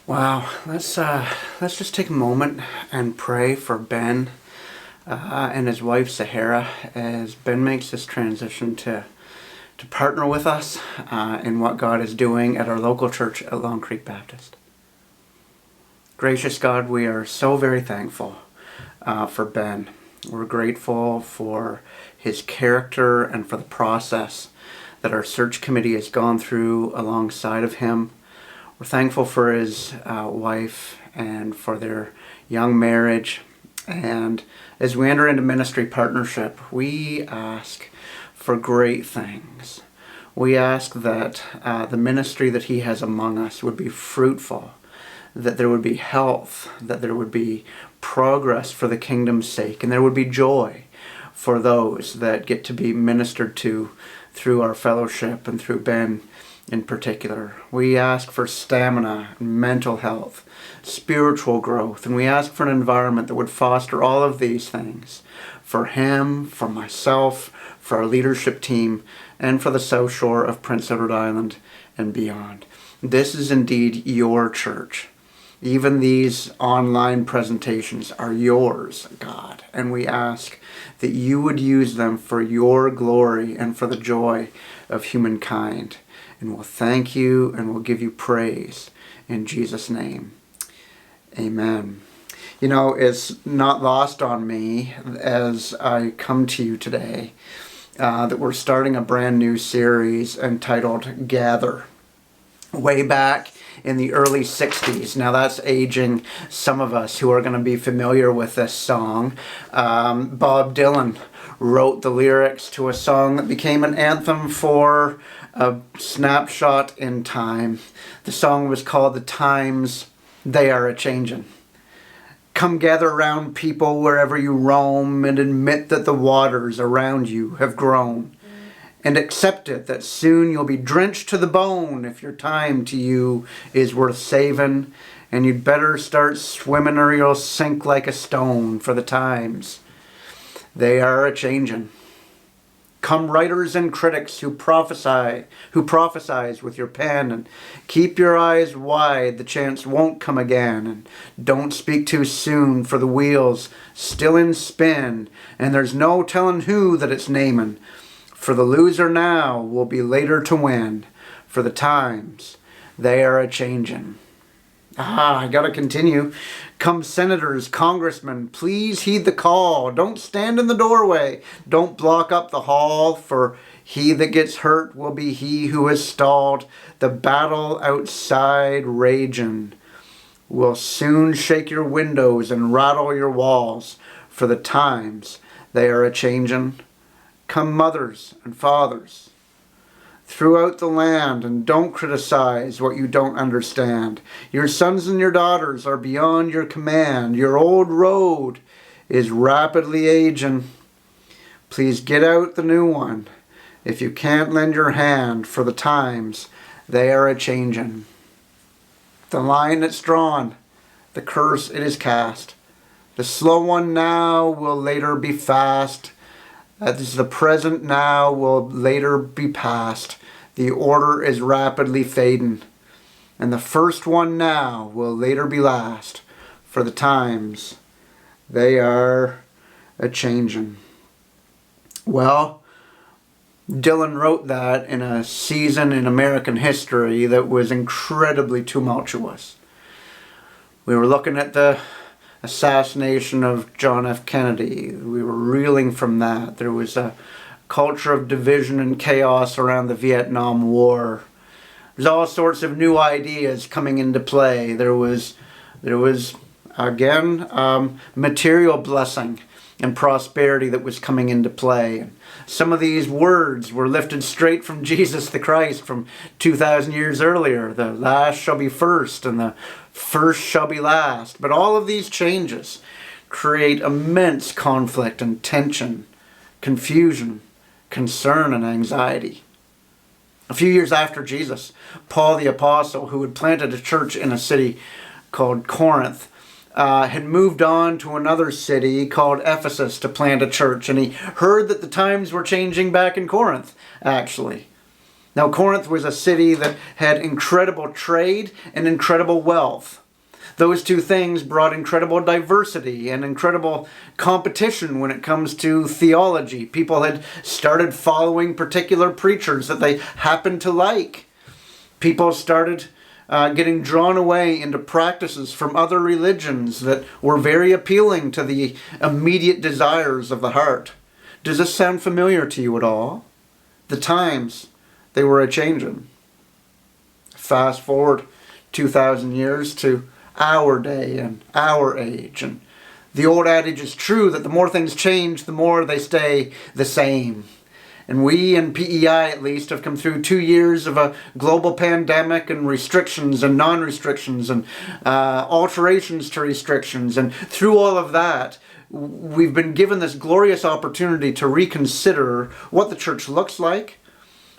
Wow, let's just take a moment and pray for Ben and his wife Sahara as Ben makes this transition to partner with us in what God is doing at our local church at Long Creek Baptist. Gracious God, we are so very thankful for Ben. We're grateful for his character and for the process that our search committee has gone through alongside of him. We're thankful for his wife and for their young marriage. And as we enter into ministry partnership, we ask for great things. We ask that the ministry that he has among us would be fruitful, that there would be health, that there would be progress for the kingdom's sake, and there would be joy for those that get to be ministered to through our fellowship and through Ben in particular. We ask for stamina, mental health, spiritual growth, and we ask for an environment that would foster all of these things for him, for myself, for our leadership team, and for the South Shore of Prince Edward Island and beyond. This is indeed your church. Even these online presentations are yours, God, and we ask that you would use them for your glory and for the joy of humankind. And we'll thank you and we'll give you praise in Jesus' name. Amen. You know, it's not lost on me as I come to you today that we're starting a brand new series entitled Gather. Way back in the early 60s. Now that's aging some of us who are going to be familiar with this song. Bob Dylan wrote the lyrics to a song that became an anthem for a snapshot in time. The song was called The Times They Are A-Changin'. Come gather around people wherever you roam and admit that the waters around you have grown. And accept it that soon you'll be drenched to the bone if your time to you is worth saving. And you'd better start swimming or you'll sink like a stone, for the times they are a-changin'. Come writers and critics who prophesize with your pen, and keep your eyes wide, the chance won't come again. And don't speak too soon, for the wheel's still in spin, and there's no telling who that it's naming. For the loser now will be later to win, for the times they are a-changin'. I gotta continue. Come senators, congressmen, please heed the call. Don't stand in the doorway. Don't block up the hall, for he that gets hurt will be he who has stalled. The battle outside ragin' will soon shake your windows and rattle your walls, for the times they are a-changin'. Come mothers and fathers throughout the land, and don't criticize what you don't understand. Your sons and your daughters are beyond your command. Your old road is rapidly aging. Please get out the new one if you can't lend your hand, for the times they are a-changin'. The line that's drawn, the curse it is cast. The slow one now will later be fast. As the present now will later be past. The order is rapidly fading, and the first one now will later be last, for the times they are a-changin'. Well, Dylan wrote that in a season in American history that was incredibly tumultuous. We were looking at the assassination of John F. Kennedy. We were reeling from that. There was a culture of division and chaos around the Vietnam War. There's all sorts of new ideas coming into play. There was again material blessing and prosperity that was coming into play. And some of these words were lifted straight from Jesus the Christ from 2,000 years earlier. The last shall be first, and the first shall be last. But all of these changes create immense conflict and tension, confusion, concern, and anxiety. A few years after Jesus, Paul the Apostle, who had planted a church in a city called Corinth, had moved on to another city called Ephesus to plant a church. And he heard that the times were changing back in Corinth, actually. Now, Corinth was a city that had incredible trade and incredible wealth. Those two things brought incredible diversity and incredible competition when it comes to theology. People had started following particular preachers that they happened to like. People started getting drawn away into practices from other religions that were very appealing to the immediate desires of the heart. Does this sound familiar to you at all? The times, they were a-changing. Fast forward 2,000 years to our day and our age. And the old adage is true that the more things change, the more they stay the same. And we in PEI at least have come through 2 years of a global pandemic and restrictions and non-restrictions and alterations to restrictions. And through all of that, we've been given this glorious opportunity to reconsider what the church looks like,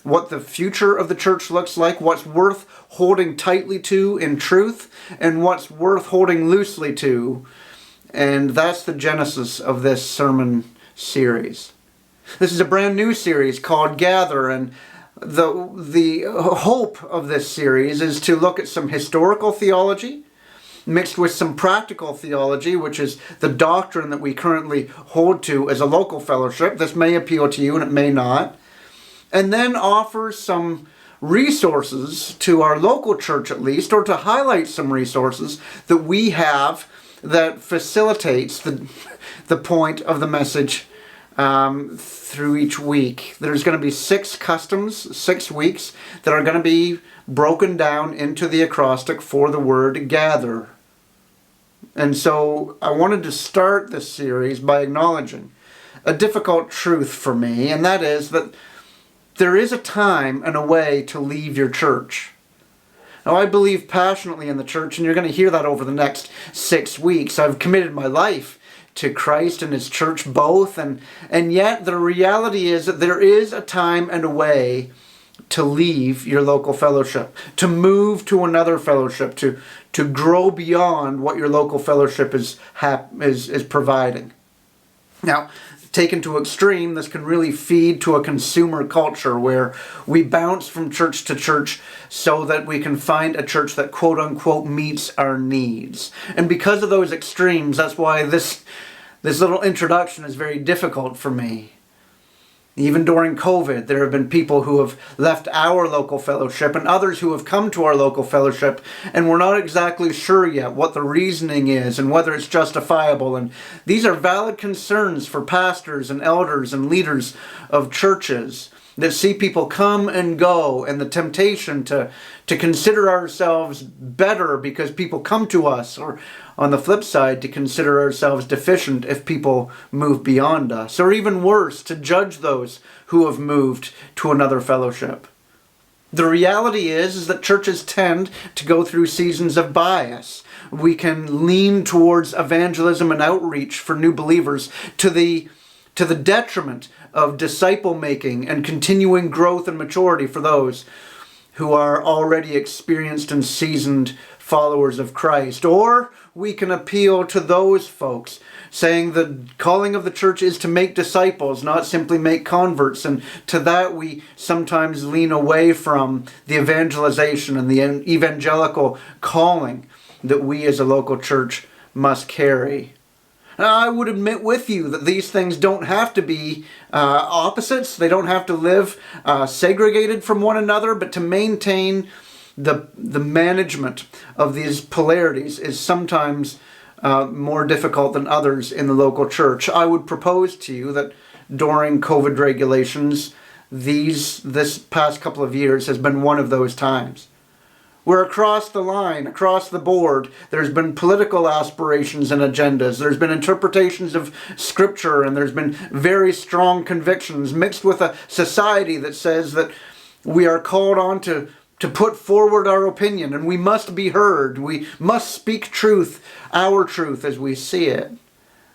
what the future of the church looks like, what's worth holding tightly to in truth, and what's worth holding loosely to. And that's the genesis of this sermon series. This is a brand new series called Gather, and the hope of this series is to look at some historical theology mixed with some practical theology, which is the doctrine that we currently hold to as a local fellowship. This may appeal to you and it may not. And then offer some resources to our local church at least, or to highlight some resources that we have that facilitates the point of the message through each week. There's going to be 6 customs, 6 weeks, that are going to be broken down into the acrostic for the word gather. And so I wanted to start this series by acknowledging a difficult truth for me, and that is that there is a time and a way to leave your church. Now, I believe passionately in the church, and you're going to hear that over the next 6 weeks. I've committed my life to Christ and His church both, and yet the reality is that there is a time and a way to leave your local fellowship, to move to another fellowship, to grow beyond what your local fellowship is providing. Now, taken to extreme, this can really feed to a consumer culture where we bounce from church to church so that we can find a church that quote unquote meets our needs. And because of those extremes, that's why this little introduction is very difficult for me. Even during COVID, there have been people who have left our local fellowship and others who have come to our local fellowship, and we're not exactly sure yet what the reasoning is and whether it's justifiable. And these are valid concerns for pastors and elders and leaders of churches that see people come and go, and the temptation to consider ourselves better because people come to us, or on the flip side, to consider ourselves deficient if people move beyond us, or even worse, to judge those who have moved to another fellowship. The reality is that churches tend to go through seasons of bias. We can lean towards evangelism and outreach for new believers to the detriment of disciple making and continuing growth and maturity for those who are already experienced and seasoned followers of Christ. Or we can appeal to those folks, saying the calling of the church is to make disciples, not simply make converts. And to that we sometimes lean away from the evangelization and the evangelical calling that we as a local church must carry. Now, I would admit with you that these things don't have to be opposites. They don't have to live segregated from one another, but to maintain the management of these polarities is sometimes more difficult than others in the local church. I would propose to you that during COVID regulations, this past couple of years has been one of those times. Where across the line, across the board, there's been political aspirations and agendas. There's been interpretations of Scripture, and there's been very strong convictions mixed with a society that says that we are called on to put forward our opinion, and we must be heard. We must speak truth, our truth, as we see it.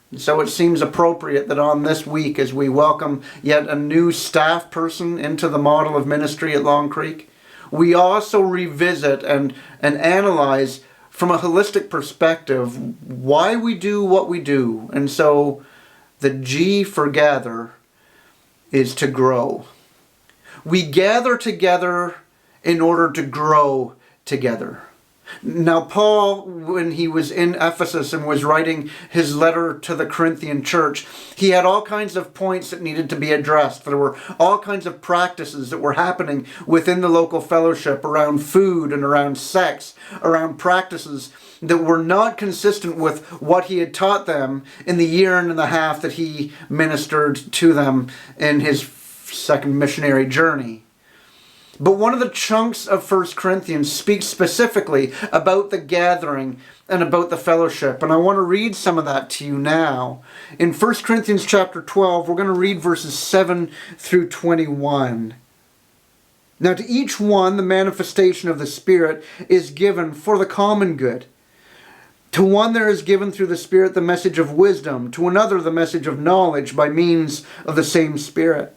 And so it seems appropriate that on this week, as we welcome yet a new staff person into the model of ministry at Long Creek, we also revisit and analyze from a holistic perspective why we do what we do. And so the G for gather is to grow. We gather together in order to grow together. Now, Paul, when he was in Ephesus and was writing his letter to the Corinthian church, he had all kinds of points that needed to be addressed. There were all kinds of practices that were happening within the local fellowship around food and around sex, around practices that were not consistent with what he had taught them in the year and a half that he ministered to them in his second missionary journey. But one of the chunks of 1 Corinthians speaks specifically about the gathering and about the fellowship. And I want to read some of that to you now. In 1 Corinthians chapter 12, we're going to read verses 7 through 21. Now to each one the manifestation of the Spirit is given for the common good. To one there is given through the Spirit the message of wisdom, to another the message of knowledge by means of the same Spirit.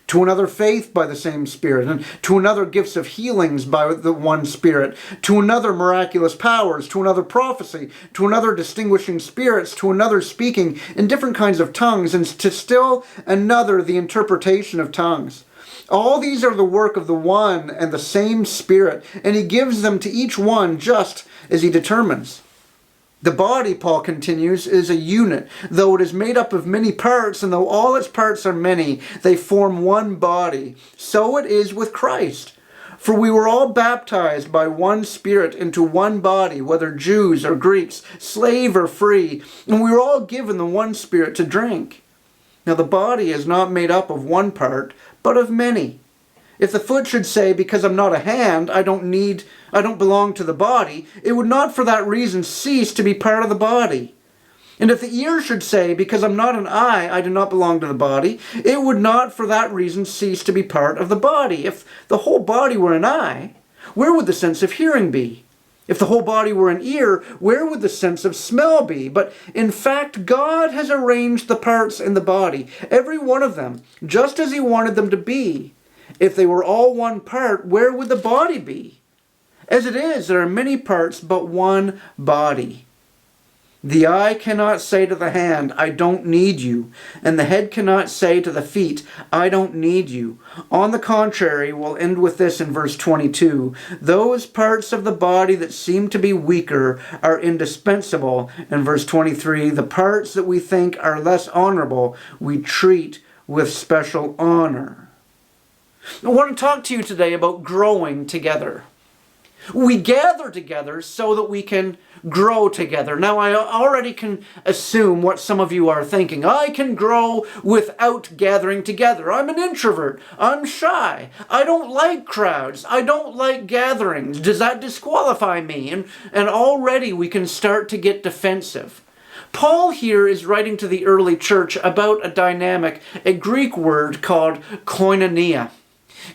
To another faith by the same Spirit, and to another gifts of healings by the one Spirit, to another miraculous powers, to another prophecy, to another distinguishing spirits, to another speaking in different kinds of tongues, and to still another the interpretation of tongues. All these are the work of the one and the same Spirit, and he gives them to each one just as he determines. The body, Paul continues, is a unit, though it is made up of many parts, and though all its parts are many, they form one body. So it is with Christ. For we were all baptized by one Spirit into one body, whether Jews or Greeks, slave or free, and we were all given the one Spirit to drink. Now the body is not made up of one part, but of many. If the foot should say, because I'm not a hand, I don't belong to the body, it would not for that reason cease to be part of the body. And if the ear should say, because I'm not an eye, I do not belong to the body, it would not for that reason cease to be part of the body. If the whole body were an eye, where would the sense of hearing be? If the whole body were an ear, where would the sense of smell be? But in fact, God has arranged the parts in the body, every one of them, just as he wanted them to be. If they were all one part, where would the body be? As it is, there are many parts, but one body. The eye cannot say to the hand, I don't need you. And the head cannot say to the feet, I don't need you. On the contrary, we'll end with this in verse 22. Those parts of the body that seem to be weaker are indispensable. In verse 23, the parts that we think are less honorable, we treat with special honor. I want to talk to you today about growing together. We gather together so that we can grow together. Now, I already can assume what some of you are thinking. I can grow without gathering together. I'm an introvert. I'm shy. I don't like crowds. I don't like gatherings. Does that disqualify me? And already we can start to get defensive. Paul here is writing to the early church about a dynamic, a Greek word called koinonia.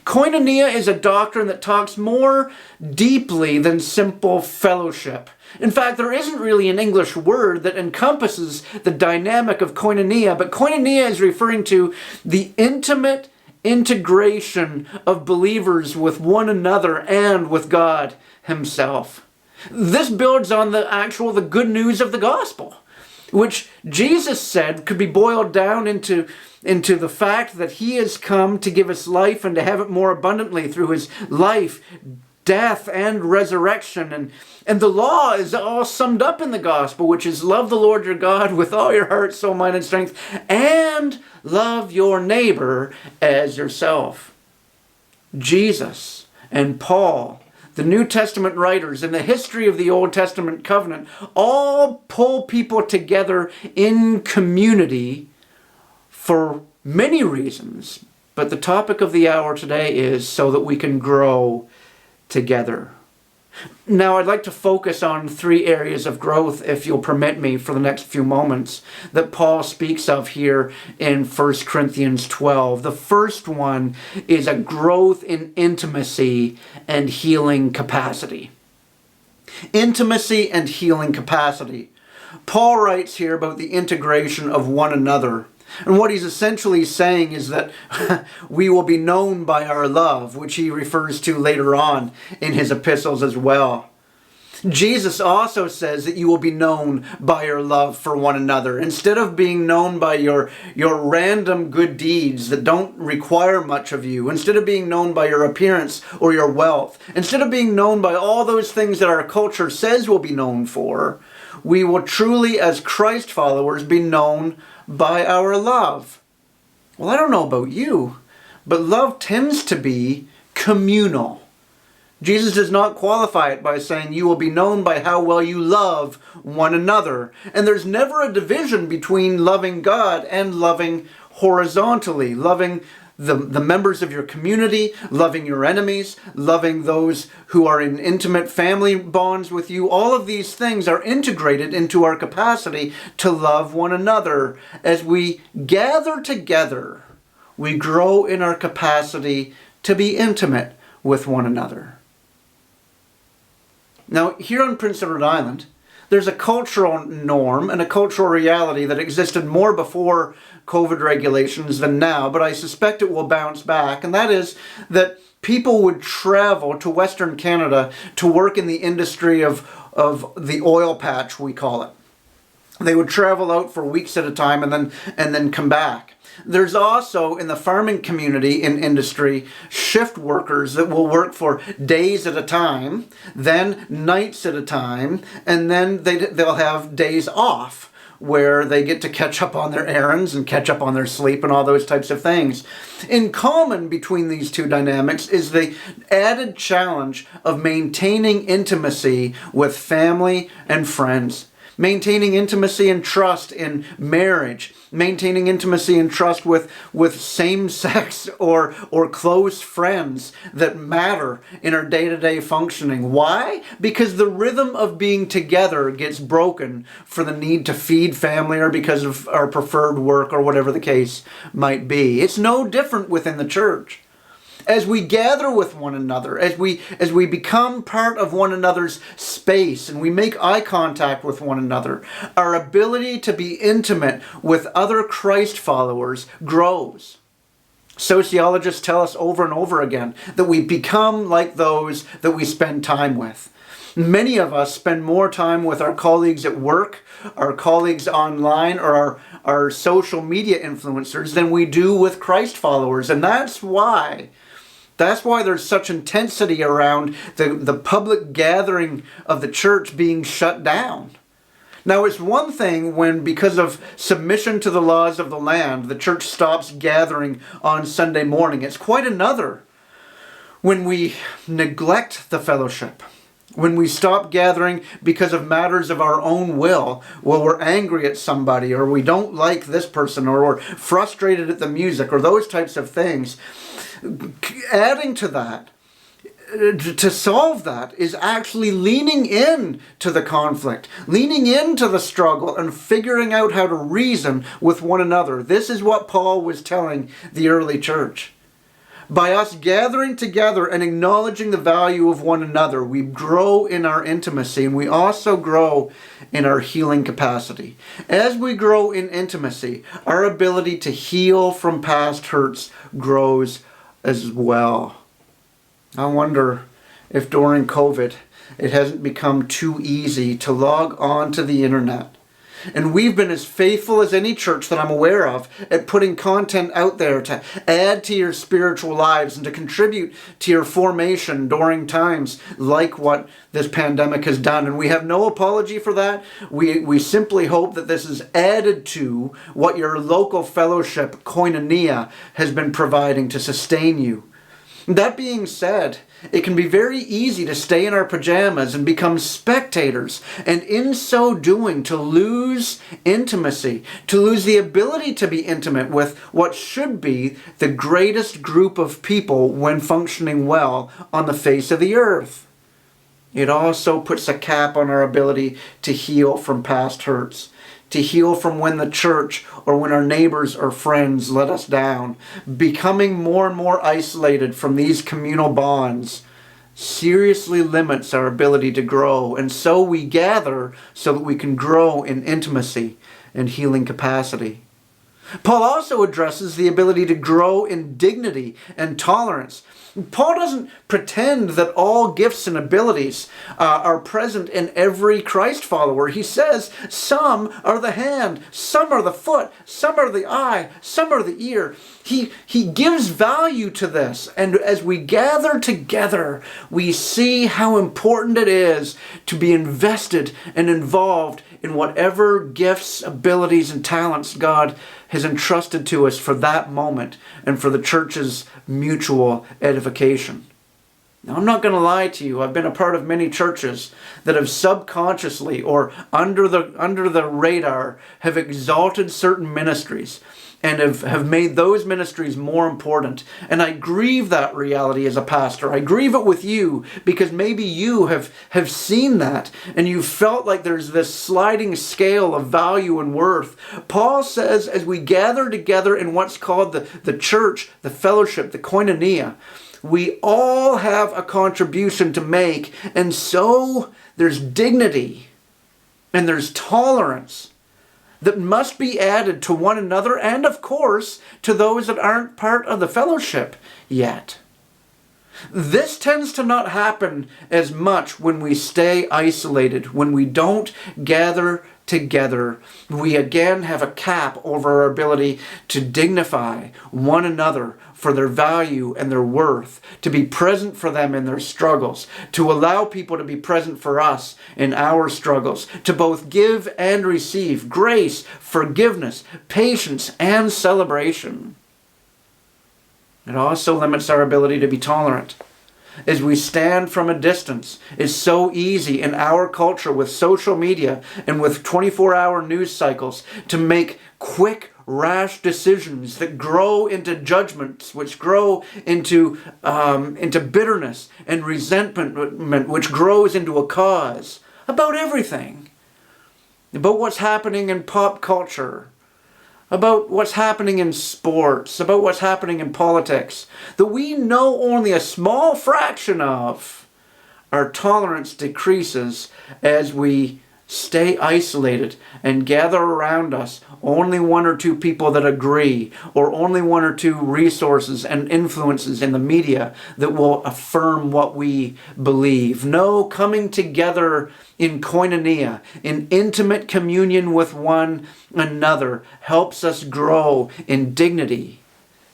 Koinonia is a doctrine that talks more deeply than simple fellowship. In fact, there isn't really an English word that encompasses the dynamic of koinonia, but koinonia is referring to the intimate integration of believers with one another and with God himself. This builds on the good news of the gospel, which Jesus said could be boiled down into the fact that he has come to give us life and to have it more abundantly through his life, death, and resurrection. And the law is all summed up in the gospel, which is love the Lord your God with all your heart, soul, mind, and strength, and love your neighbor as yourself. Jesus and Paul, the New Testament writers, and the history of the Old Testament covenant all pull people together in community for many reasons. But the topic of the hour today is so that we can grow together. Now, I'd like to focus on 3 areas of growth, if you'll permit me, for the next few moments, that Paul speaks of here in 1 Corinthians 12. The first one is a growth in intimacy and healing capacity. Intimacy and healing capacity. Paul writes here about the integration of one another. And what he's essentially saying is that we will be known by our love, which he refers to later on in his epistles as well. Jesus also says that you will be known by your love for one another. Instead of being known by your random good deeds that don't require much of you, instead of being known by your appearance or your wealth, instead of being known by all those things that our culture says we'll be known for, we will truly, as Christ followers, be known by our love. Well, I don't know about you, but love tends to be communal. Jesus does not qualify it by saying you will be known by how well you love one another. And there's never a division between loving God and loving horizontally, loving the members of your community, loving your enemies, loving those who are in intimate family bonds with you. All of these things are integrated into our capacity to love one another. As we gather together, we grow in our capacity to be intimate with one another. Now, here on Prince Edward Island, there's a cultural norm and a cultural reality that existed more before COVID regulations than now, but I suspect it will bounce back, and that is that people would travel to Western Canada to work in the industry of the oil patch, we call it. They would travel out for weeks at a time and then come back. There's also, in the farming community in industry, shift workers that will work for days at a time, then nights at a time, and then they'll have days off where they get to catch up on their errands and catch up on their sleep and all those types of things. In common between these two dynamics is the added challenge of maintaining intimacy with family and friends. Maintaining intimacy and trust in marriage, maintaining intimacy and trust with same-sex or close friends that matter in our day-to-day functioning. Why? Because the rhythm of being together gets broken for the need to feed family or because of our preferred work or whatever the case might be. It's no different within the church. As we gather with one another, as we become part of one another's space and we make eye contact with one another, our ability to be intimate with other Christ followers grows. Sociologists tell us over and over again that we become like those that we spend time with. Many of us spend more time with our colleagues at work, our colleagues online, or our social media influencers than we do with Christ followers. And that's why there's such intensity around the public gathering of the church being shut down. Now, it's one thing when, because of submission to the laws of the land, the church stops gathering on Sunday morning. It's quite another when we neglect the fellowship. When we stop gathering because of matters of our own will, well, we're angry at somebody, or we don't like this person, or we're frustrated at the music, or those types of things. Adding to that, to solve that, is actually leaning in to the conflict, leaning into the struggle, and figuring out how to reason with one another. This is what Paul was telling the early church. By us gathering together and acknowledging the value of one another, we grow in our intimacy, and we also grow in our healing capacity. As we grow in intimacy, our ability to heal from past hurts grows as well. I wonder if during COVID it hasn't become too easy to log on to the internet. And we've been as faithful as any church that I'm aware of at putting content out there to add to your spiritual lives and to contribute to your formation during times like what this pandemic has done. And we have no apology for that. We simply hope that this is added to what your local fellowship, koinonia, has been providing to sustain you. That being said, it can be very easy to stay in our pajamas and become spectators, and in so doing to lose intimacy, to lose the ability to be intimate with what should be the greatest group of people when functioning well on the face of the earth. It also puts a cap on our ability to heal from past hurts, to heal from when the church or when our neighbors or friends let us down. Becoming more and more isolated from these communal bonds seriously limits our ability to grow. And so we gather so that we can grow in intimacy and healing capacity. Paul also addresses the ability to grow in dignity and tolerance. Paul doesn't pretend that all gifts and abilities are present in every Christ follower. He says some are the hand, some are the foot, some are the eye, some are the ear. He gives value to this. And as we gather together, we see how important it is to be invested and involved in whatever gifts, abilities, and talents God has entrusted to us for that moment and for the church's mutual edification. Now, I'm not going to lie to you. I've been a part of many churches that have subconsciously or under the radar have exalted certain ministries and have made those ministries more important. And I grieve that reality as a pastor. I grieve it with you because maybe you have seen that and you've felt like there's this sliding scale of value and worth. Paul says as we gather together in what's called the church, the fellowship, the koinonia, we all have a contribution to make. And so there's dignity and there's tolerance that must be added to one another and, of course, to those that aren't part of the fellowship yet. This tends to not happen as much when we stay isolated, when we don't gather together. We again have a cap over our ability to dignify one another for their value and their worth, to be present for them in their struggles, to allow people to be present for us in our struggles, to both give and receive grace, forgiveness, patience, and celebration. It also limits our ability to be tolerant. As we stand from a distance, it's so easy in our culture with social media and with 24-hour news cycles to make quick, rash decisions that grow into judgments, which grow into bitterness and resentment, which grows into a cause about everything, about what's happening in pop culture, about what's happening in sports, about what's happening in politics, that we know only a small fraction of. Our tolerance decreases as we stay isolated and gather around us only one or two people that agree, or only one or two resources and influences in the media that will affirm what we believe. No, coming together in koinonia, in intimate communion with one another, helps us grow in dignity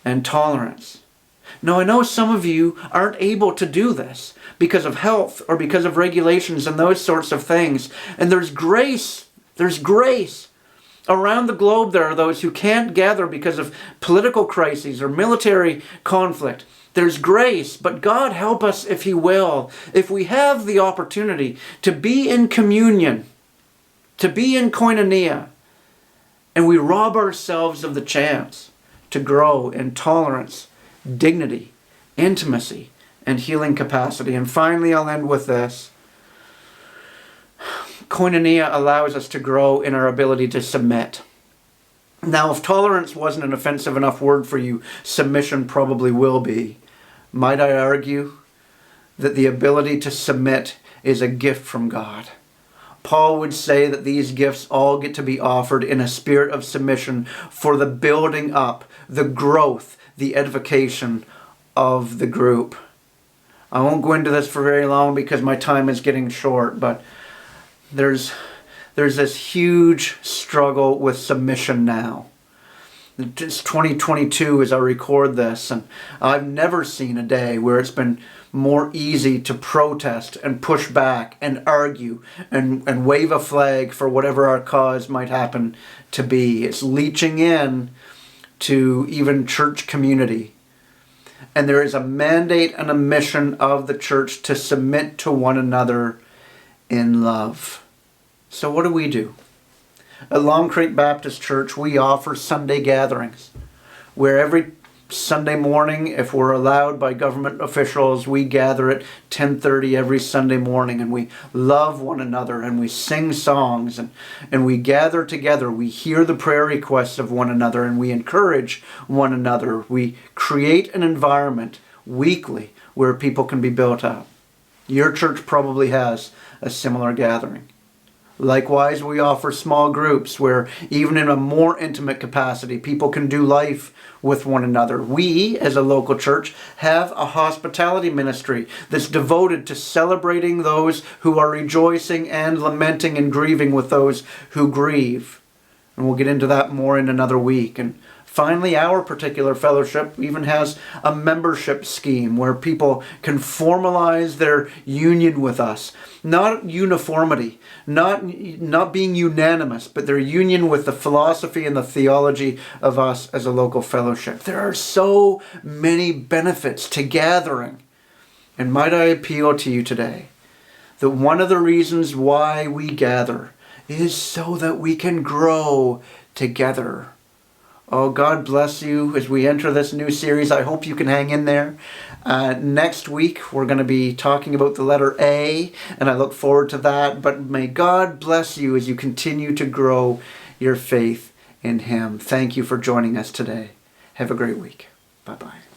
and tolerance. Now, I know some of you aren't able to do this because of health or because of regulations and those sorts of things. And there's grace. There's grace. Around the globe, there are those who can't gather because of political crises or military conflict. There's grace, but God help us if He will. If we have the opportunity to be in communion, to be in koinonia, and we rob ourselves of the chance to grow in tolerance, dignity, intimacy, and healing capacity. And finally, I'll end with this. Koinonia allows us to grow in our ability to submit. Now, if tolerance wasn't an offensive enough word for you, submission probably will be. Might I argue that the ability to submit is a gift from God? Paul would say that these gifts all get to be offered in a spirit of submission for the building up, the growth, the edification of the group. I won't go into this for very long because my time is getting short, but there's this huge struggle with submission now. It's 2022 as I record this, and I've never seen a day where it's been more easy to protest and push back and argue and wave a flag for whatever our cause might happen to be. It's leaching in to even church community. And there is a mandate and a mission of the church to submit to one another in love. So what do? At Long Creek Baptist Church, we offer Sunday gatherings where every Sunday morning, if we're allowed by government officials, we gather at 10:30 every Sunday morning, and we love one another and we sing songs and we gather together. We hear the prayer requests of one another and we encourage one another. We create an environment weekly where people can be built up. Your church probably has a similar gathering. Likewise, we offer small groups where even in a more intimate capacity, people can do life with one another. We, as a local church, have a hospitality ministry that's devoted to celebrating those who are rejoicing and lamenting and grieving with those who grieve. And we'll get into that more in another week. And finally, our particular fellowship even has a membership scheme where people can formalize their union with us. Not uniformity, not being unanimous, but their union with the philosophy and the theology of us as a local fellowship. There are so many benefits to gathering. And might I appeal to you today that one of the reasons why we gather is so that we can grow together. Oh, God bless you as we enter this new series. I hope you can hang in there. Next week, we're going to be talking about the letter A, and I look forward to that. But may God bless you as you continue to grow your faith in Him. Thank you for joining us today. Have a great week. Bye-bye.